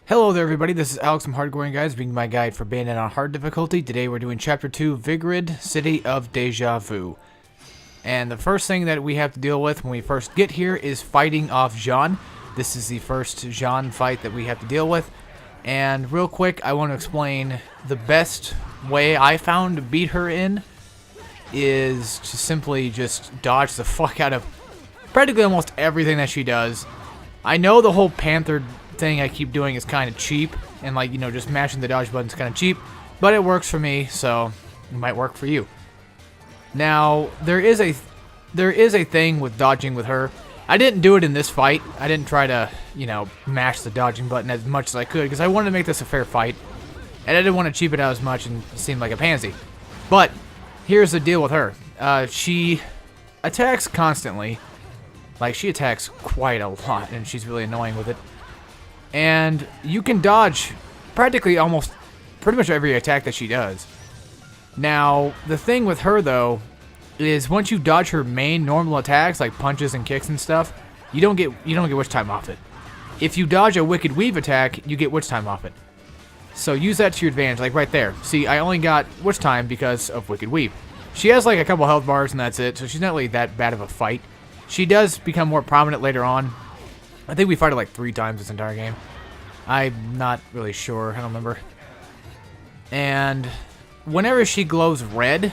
Hello there everybody, this is Alex from Hardcorian Guys, being my guide for Bayonetta on hard difficulty. Today we're doing Chapter 2, Vigrid, City of Deja Vu. And the first thing that we have to deal with when we first get here is fighting off Jean. This is the first Jean fight that we have to deal with. And real quick, I want to explain the best way I found to beat her in is to simply just dodge the fuck out of practically almost everything that she does. I know the whole Panther thing I keep doing is kind of cheap, and like, you know, just mashing the dodge button is kind of cheap, but it works for me, so it might work for you. Now, there is a thing with dodging with her. I didn't do it in this fight. I didn't try to, you know, mash the dodging button as much as I could because I wanted to make this a fair fight, and I didn't want to cheap it out as much and seem like a pansy. But here's the deal with her. She attacks constantly. Like, she attacks quite a lot, and she's really annoying with it. And you can dodge practically pretty much every attack that she does. Now, the thing with her, though, is once you dodge her main normal attacks, like punches and kicks and stuff, you don't get witch time off it. If you dodge a Wicked Weave attack, you get witch time off it. So use that to your advantage, like right there. See, I only got witch time because of Wicked Weave. She has like a couple health bars and that's it, so she's not really that bad of a fight. She does become more prominent later on. I think we fight her like 3 times this entire game. I'm not really sure. I don't remember. And whenever she glows red,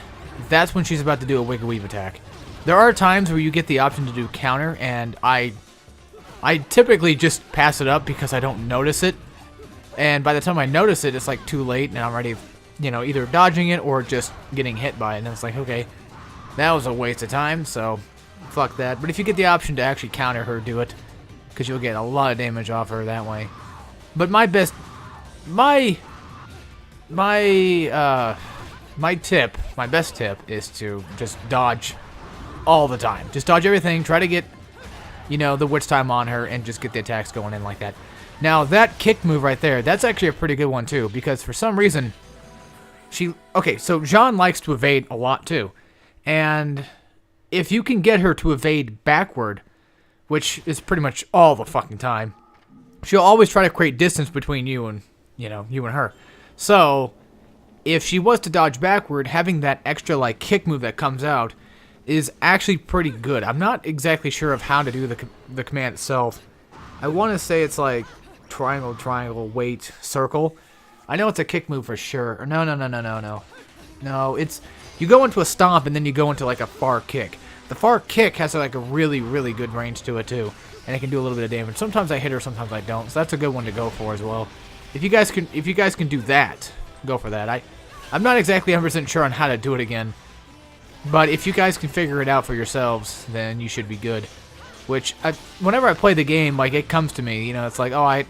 that's when she's about to do a Wicked Weave attack. There are times where you get the option to do counter, and I typically just pass it up because I don't notice it. And by the time I notice it, it's like too late, and I'm already, you know, either dodging it or just getting hit by it. And it's like, okay, that was a waste of time, so fuck that. But if you get the option to actually counter her, do it, because you'll get a lot of damage off her that way. But my best tip is to just dodge all the time. Just dodge everything. Try to get, you know, the witch time on her and just get the attacks going in like that. Now, that kick move right there, that's actually a pretty good one too, because for some reason, okay, so Jean likes to evade a lot too. And if you can get her to evade backward, which is pretty much all the fucking time, she'll always try to create distance between you and, you know, you and her. So, if she was to dodge backward, having that extra, like, kick move that comes out is actually pretty good. I'm not exactly sure of how to do the command itself. I want to say it's like triangle, triangle, wait, circle. I know it's a kick move for sure. Or no. No, it's, you go into a stomp and then you go into, like, a far kick. The far kick has, like, a really, really good range to it, too. And it can do a little bit of damage. Sometimes I hit her, sometimes I don't. So that's a good one to go for as well. If you guys can do that, go for that. I'm not exactly 100% sure on how to do it again. But if you guys can figure it out for yourselves, then you should be good. Which, whenever I play the game, like, it comes to me. You know, it's like, oh, I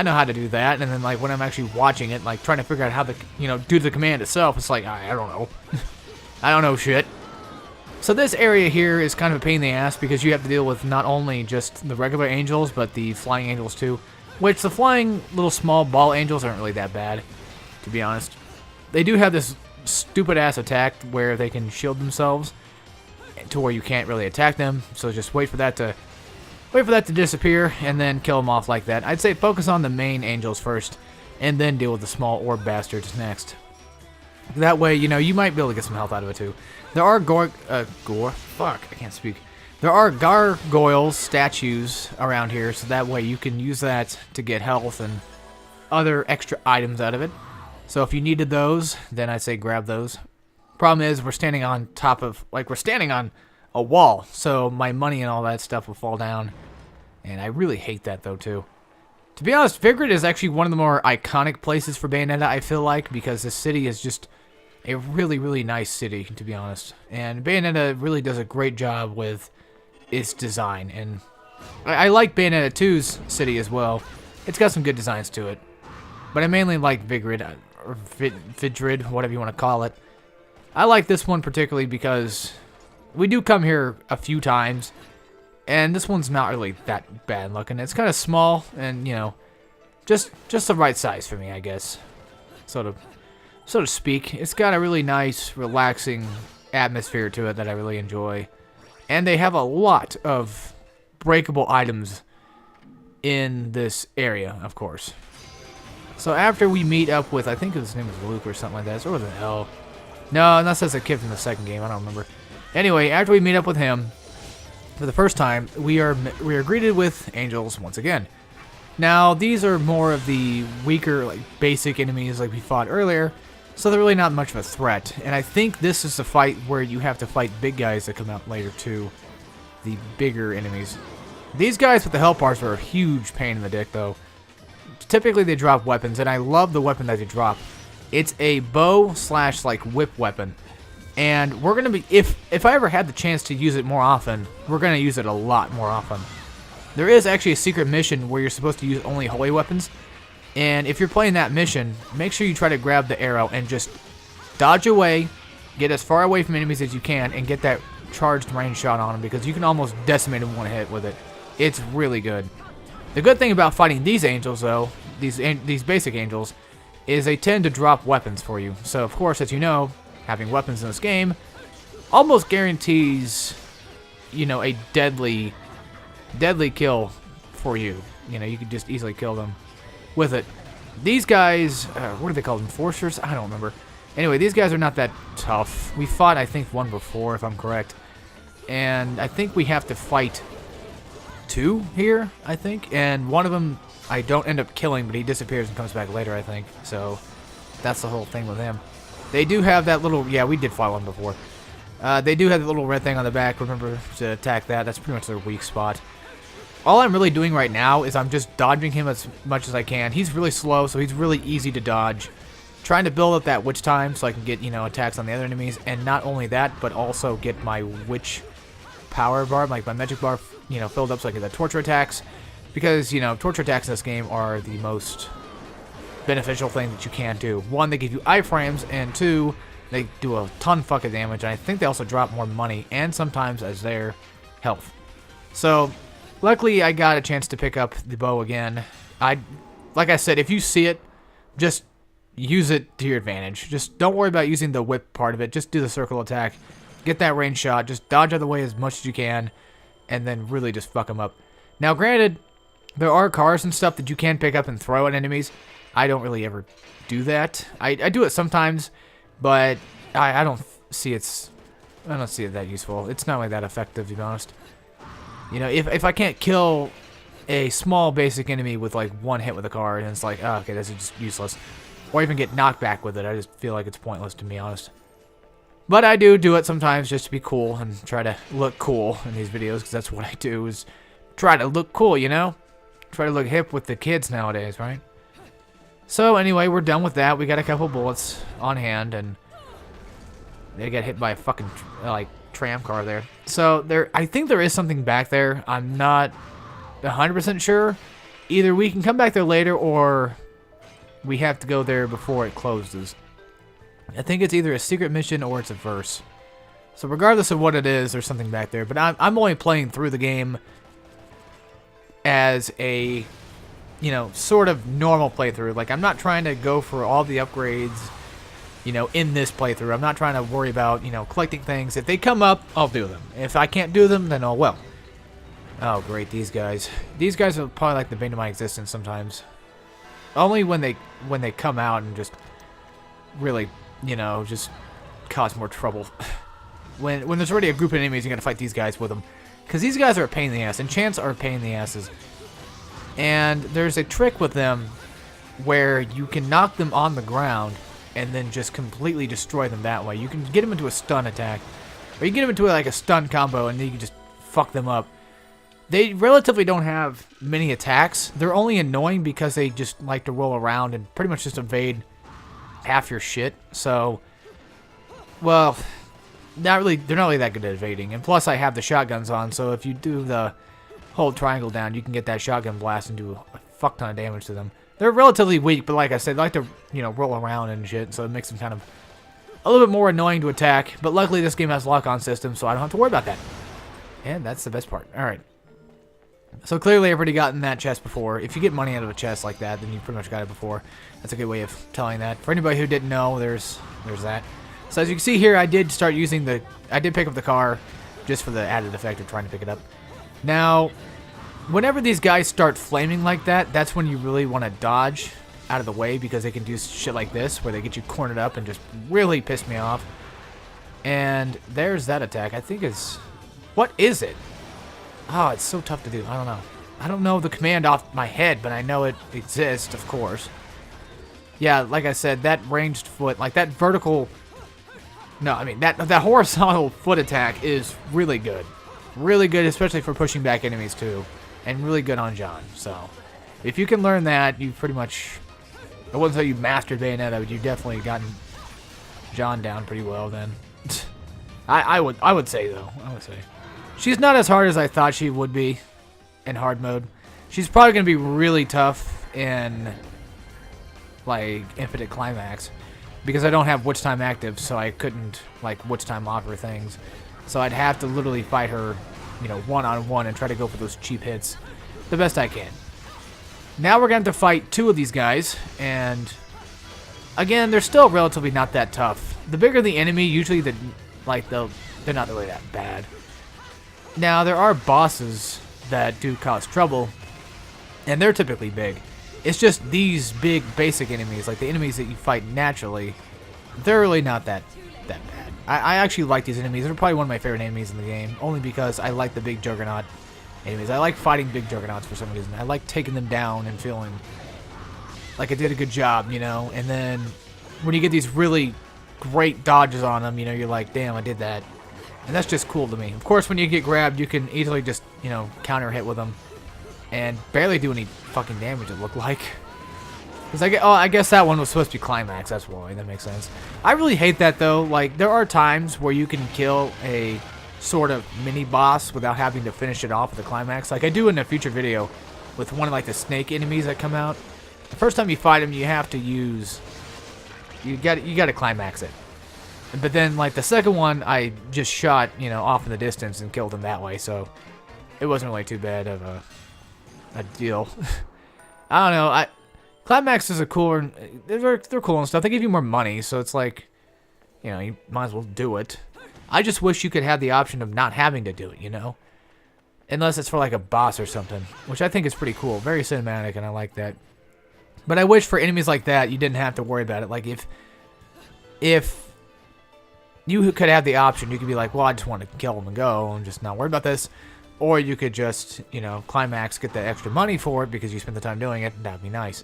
know how to do that. And then, like, when I'm actually watching it, like, trying to figure out how to, you know, do the command itself, it's like, I don't know. I don't know shit. So this area here is kind of a pain in the ass because you have to deal with not only just the regular angels, but the flying angels too. Which the flying little small ball angels aren't really that bad, to be honest. They do have this stupid ass attack where they can shield themselves to where you can't really attack them. So just wait for that to disappear and then kill them off like that. I'd say focus on the main angels first and then deal with the small orb bastards next. That way, you know, you might be able to get some health out of it too. There are There are gargoyle statues around here, so that way you can use that to get health and other extra items out of it. So if you needed those, then I'd say grab those. Problem is, we're standing on top of, like, we're standing on a wall, so my money and all that stuff will fall down. And I really hate that, though, too. To be honest, Vigrid is actually one of the more iconic places for Bayonetta, I feel like, because this city is just a really, really nice city, to be honest. And Bayonetta really does a great job with its design. And I like Bayonetta 2's city as well. It's got some good designs to it. But I mainly like Vigrid, or Vigrid, whatever you want to call it. I like this one particularly because we do come here a few times. And this one's not really that bad looking. It's kind of small and, you know, just the right size for me, I guess. So to speak. It's got a really nice, relaxing atmosphere to it that I really enjoy. And they have a lot of breakable items in this area, of course. So after we meet up with, I think his name was Luke or something like that. Or was it L? No, unless that's a kid from the second game. I don't remember. Anyway, after we meet up with him for the first time, we are greeted with angels once again. Now, these are more of the weaker, like, basic enemies like we fought earlier, so they're really not much of a threat. And I think this is the fight where you have to fight big guys that come out later too, the bigger enemies. These guys with the health bars are a huge pain in the dick, though. Typically, they drop weapons, and I love the weapon that they drop. It's a bow / like whip weapon, and we're gonna be if I ever had the chance to use it more often, we're gonna use it a lot more often. There is actually a secret mission where you're supposed to use only holy weapons, and if you're playing that mission, make sure you try to grab the arrow and just dodge away, get as far away from enemies as you can, and get that charged range shot on them, because you can almost decimate them one hit with it. It's really good. The good thing about fighting these angels, though, these basic angels, is they tend to drop weapons for you. So, of course, as you know, having weapons in this game almost guarantees, you know, a deadly kill for you. You know, you could just easily kill them with it. These guys, what do they call them? Enforcers? I don't remember. Anyway, these guys are not that tough. We fought, I think, one before, if I'm correct. And I think we have to fight 2 here, I think. And one of them I don't end up killing, but he disappears and comes back later, I think. So that's the whole thing with him. They do have that little... Yeah, we did fight one before. They do have the little red thing on the back. Remember to attack that. That's pretty much their weak spot. All I'm really doing right now is I'm just dodging him as much as I can. He's really slow, so he's really easy to dodge. Trying to build up that witch time so I can get, you know, attacks on the other enemies. And not only that, but also get my witch power bar, like my magic bar, you know, filled up so I get the torture attacks. Because, you know, torture attacks in this game are the most beneficial thing that you can do. 1, they give you iframes, and 2, they do a ton fucking damage. And I think they also drop more money, and sometimes as their health. So, luckily I got a chance to pick up the bow again. Like I said, if you see it, just use it to your advantage. Just don't worry about using the whip part of it. Just do the circle attack. Get that range shot. Just dodge out of the way as much as you can, and then really just fuck them up. Now, granted, there are cars and stuff that you can pick up and throw at enemies. I don't really ever do that. I do it sometimes, but I don't see it that useful. It's not really that effective, to be honest. You know, if I can't kill a small basic enemy with like 1 hit with a car, then it's like, oh, okay, this is just useless. Or even get knocked back with it. I just feel like it's pointless, to be honest. But I do it sometimes just to be cool and try to look cool in these videos, because that's what I do, is try to look cool, you know? Try to look hip with the kids nowadays, right? So anyway, we're done with that. We got a couple bullets on hand, and they got hit by a fucking like tram car there. So I think there is something back there. I'm not 100% sure. Either we can come back there later, or we have to go there before it closes. I think it's either a secret mission or it's a verse. So regardless of what it is, there's something back there. But I'm only playing through the game as a, you know, sort of normal playthrough. Like, I'm not trying to go for all the upgrades, you know, in this playthrough. I'm not trying to worry about, you know, collecting things. If they come up, I'll do them. If I can't do them, then oh well. Oh, great, these guys. These guys are probably like the bane of my existence sometimes. Only when they come out and just really, you know, just cause more trouble. When there's already a group of enemies, you gotta fight these guys with them. Because these guys are a pain in the ass. Enchants are a pain in the asses. And there's a trick with them where you can knock them on the ground and then just completely destroy them that way. You can get them into a stun attack. Or you can get them into like a stun combo and then you can just fuck them up. They relatively don't have many attacks. They're only annoying because they just like to roll around and pretty much just evade half your shit. So, well, they're not really that good at evading. And plus I have the shotguns on, so if you do the hold triangle down, you can get that shotgun blast and do a fuck ton of damage to them. They're relatively weak, but like I said, they like to, you know, roll around and shit, so it makes them kind of a little bit more annoying to attack. But luckily this game has lock-on system, so I don't have to worry about that. And that's the best part. Alright. So clearly I've already gotten that chest before. If you get money out of a chest like that, then you pretty much got it before. That's a good way of telling that. For anybody who didn't know, there's that. So as you can see here, I did pick up the car just for the added effect of trying to pick it up. Now, whenever these guys start flaming like that, that's when you really want to dodge out of the way because they can do shit like this where they get you cornered up and just really piss me off. And there's that attack. I think it's... What is it? Oh, it's so tough to do. I don't know. I don't know the command off my head, but I know it exists, of course. Yeah, like I said, that ranged foot, like that vertical... No, I mean, that horizontal foot attack is really good. Really good, especially for pushing back enemies, too. And really good on John, so... If you can learn that, you pretty much... I wouldn't say you mastered Bayonetta, but you've definitely gotten John down pretty well, then. I would say, though. I would say. She's not as hard as I thought she would be in hard mode. She's probably going to be really tough in, like, Infinite Climax. Because I don't have Witch Time active, so I couldn't, like, Witch Time offer things. So I'd have to literally fight her, you know, one-on-one and try to go for those cheap hits the best I can. Now we're going to have to fight 2 of these guys, and again, they're still relatively not that tough. The bigger the enemy, usually they're not really that bad. Now, there are bosses that do cause trouble, and they're typically big. It's just these big basic enemies, like the enemies that you fight naturally, they're really not that bad. I actually like these enemies. They're probably one of my favorite enemies in the game, only because I like the big Juggernaut enemies. I like fighting big Juggernauts for some reason. I like taking them down and feeling like I did a good job, you know? And then when you get these really great dodges on them, you know, you're like, damn, I did that. And that's just cool to me. Of course, when you get grabbed, you can easily just, you know, counter hit with them and barely do any fucking damage, it looked like. Because I guess that one was supposed to be Climax, that's why. That makes sense. I really hate that, though. Like, there are times where you can kill a sort of mini-boss without having to finish it off with the Climax. Like I do in a future video with one of, like, the snake enemies that come out. The first time you fight them, you have to use... You got to Climax it. But then, like, the second one, I just shot, you know, off in the distance and killed him that way, so it wasn't really too bad of a deal. I don't know. Climaxes are cooler. They're cool and stuff. They give you more money, so it's like, you know, you might as well do it. I just wish you could have the option of not having to do it, you know? Unless it's for, like, a boss or something, which I think is pretty cool. Very cinematic, and I like that. But I wish for enemies like that, you didn't have to worry about it. Like, if you could have the option, you could be like, well, I just want to kill them and go and just not worry about this. Or you could just, you know, Climax, get that extra money for it because you spent the time doing it. That'd be nice.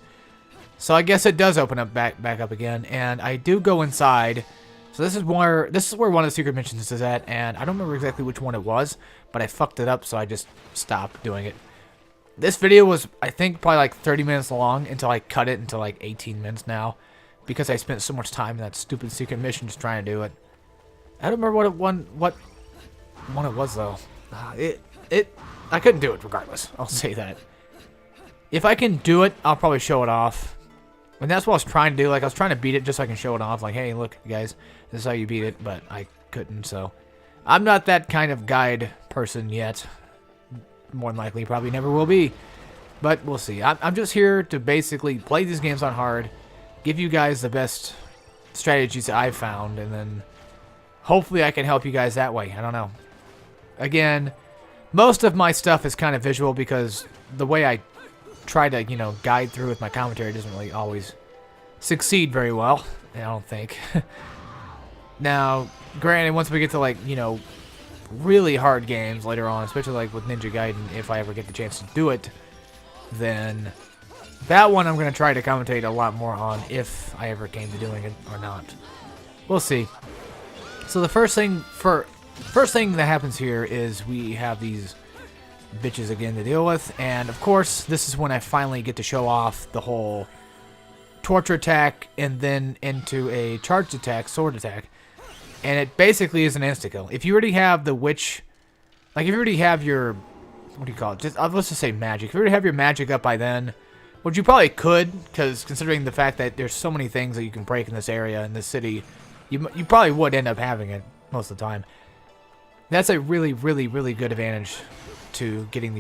So I guess it does open up back up again. And I do go inside. So this is where one of the secret missions is at. And I don't remember exactly which one it was, but I fucked it up, so I just stopped doing it. This video was, I think, probably like 30 minutes long until I cut it into like 18 minutes now. Because I spent so much time in that stupid secret mission just trying to do it. I don't remember what one it was, though. I couldn't do it regardless. I'll say that. If I can do it, I'll probably show it off. And that's what I was trying to do. Like, I was trying to beat it just so I can show it off. Like, hey, look, guys, this is how you beat it. But I couldn't, so. I'm not that kind of guide person yet. More than likely, probably never will be. But we'll see. I'm just here to basically play these games on hard. Give you guys the best strategies that I've found. And then hopefully I can help you guys that way. I don't know. Again, most of my stuff is kind of visual because the way I try to, you know, guide through with my commentary doesn't really always succeed very well. I don't think. Now, granted, once we get to, like, you know, really hard games later on, especially like with Ninja Gaiden, if I ever get the chance to do it, then that one I'm going to try to commentate a lot more on if I ever came to doing it or not. We'll see. So the first thing that happens here is we have these bitches again to deal with, and of course this is when I finally get to show off the whole torture attack and then into a charged attack, sword attack, and it basically is an insta-kill. If you already have the witch, like if you already have your, what do you call it, just let's just say magic, if you already have your magic up by then, which you probably could, because considering the fact that there's so many things that you can break in this area, in this city, you probably would end up having it most of the time. That's a really, really, really good advantage to getting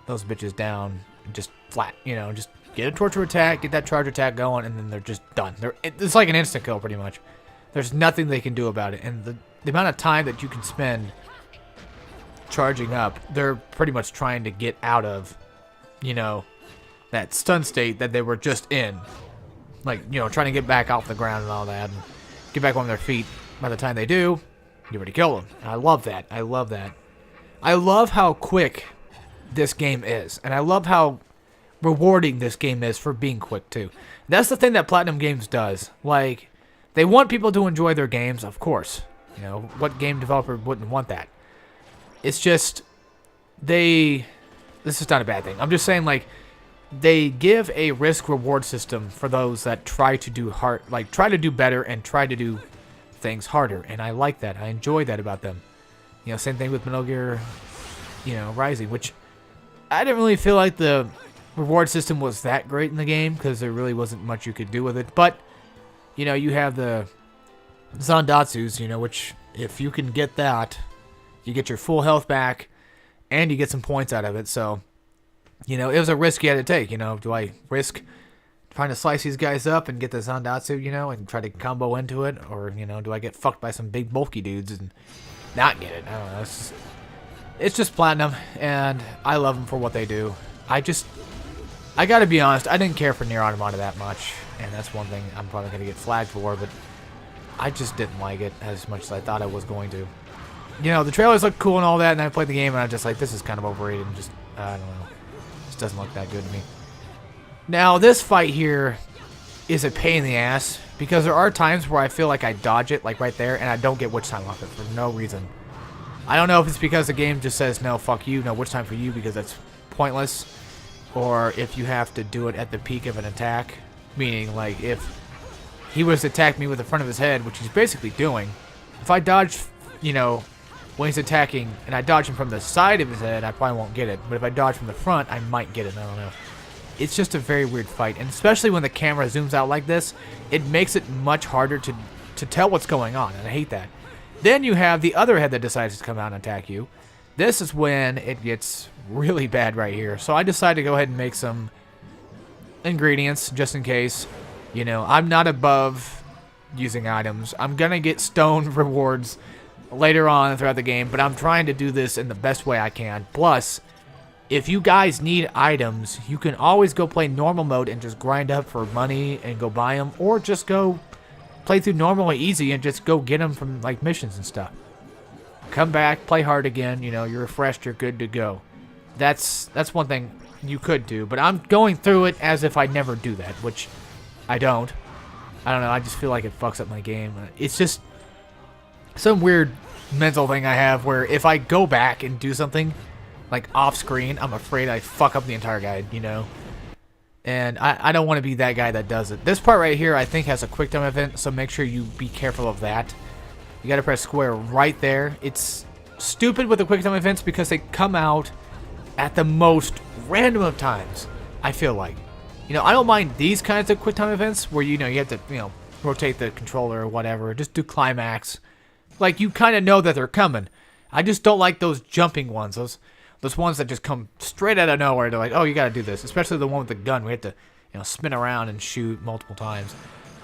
those bitches down just flat, you know, just get a torture attack, get that charge attack going, and then they're just done. It's like an instant kill pretty much. There's nothing they can do about it, and the amount of time that you can spend charging up, they're pretty much trying to get out of, you know, that stun state that they were just in. Like, you know, trying to get back off the ground and all that, and get back on their feet. By the time they do, you already kill them. And I love that. I love that. I love how quick this game is, and I love how rewarding this game is for being quick too. That's the thing that Platinum Games does. Like, they want people to enjoy their games, of course. You know, what game developer wouldn't want that? It's just, this is not a bad thing. I'm just saying, like, they give a risk-reward system for those that try to do try to do better and try to do things harder. And I like that. I enjoy that about them. You know, same thing with Metal Gear, you know, Rising, which I didn't really feel like the reward system was that great in the game because there really wasn't much you could do with it. But, you know, you have the Zandatsus, you know, which if you can get that, you get your full health back and you get some points out of it. So, you know, it was a risk you had to take. You know, do I risk trying to slice these guys up and get the Zandatsu, you know, and try to combo into it? Or, you know, do I get fucked by some big bulky dudes and not get it? I don't know. It's just Platinum, and I love them for what they do. I gotta be honest, I didn't care for Nier Automata that much, and that's one thing I'm probably gonna get flagged for, but I just didn't like it as much as I thought I was going to. You know, the trailers look cool and all that, and I played the game, and I'm just like, this is kind of overrated, and just, I don't know. Just doesn't look that good to me. Now, this fight here is a pain in the ass, because there are times where I feel like I dodge it, like right there, and I don't get witch time off it for no reason. I don't know if it's because the game just says, no, fuck you, no witch time for you, because that's pointless, or if you have to do it at the peak of an attack, meaning, like, if he was to attack me with the front of his head, which he's basically doing, if I dodge, you know, when he's attacking, and I dodge him from the side of his head, I probably won't get it, but if I dodge from the front, I might get it, I don't know. It's just a very weird fight, and especially when the camera zooms out like this, it makes it much harder to tell what's going on, and I hate that. Then you have the other head that decides to come out and attack you. This is when it gets really bad right here. So I decided to go ahead and make some ingredients just in case. You know, I'm not above using items. I'm going to get stone rewards later on throughout the game, but I'm trying to do this in the best way I can. Plus, if you guys need items, you can always go play normal mode and just grind up for money and go buy them, or just go play through normally easy and just go get them from, like, missions and stuff. Come back, play hard again, you know, you're refreshed, you're good to go. That's one thing you could do, but I'm going through it as if I never do that, which I don't. I don't know, I just feel like it fucks up my game. It's just some weird mental thing I have where if I go back and do something, like, off-screen, I'm afraid I fuck up the entire guide, you know? And I don't want to be that guy that does it. This part right here, I think, has a quick time event, so make sure you be careful of that. You gotta press square right there. It's stupid with the quick time events because they come out at the most random of times, I feel like. You know, I don't mind these kinds of quick time events where, you know, you have to, you know, rotate the controller or whatever. Just do climax. Like, you kind of know that they're coming. I just don't like those jumping ones. Those ones that just come straight out of nowhere. They're like, oh, you got to do this. Especially the one with the gun. We have to, you know, spin around and shoot multiple times.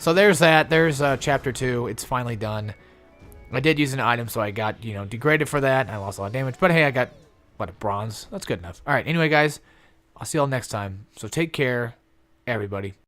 So there's that. There's Chapter 2. It's finally done. I did use an item, so I got, you know, degraded for that. I lost a lot of damage. But hey, I got, what, a bronze? That's good enough. All right, anyway, guys, I'll see y'all next time. So take care, everybody.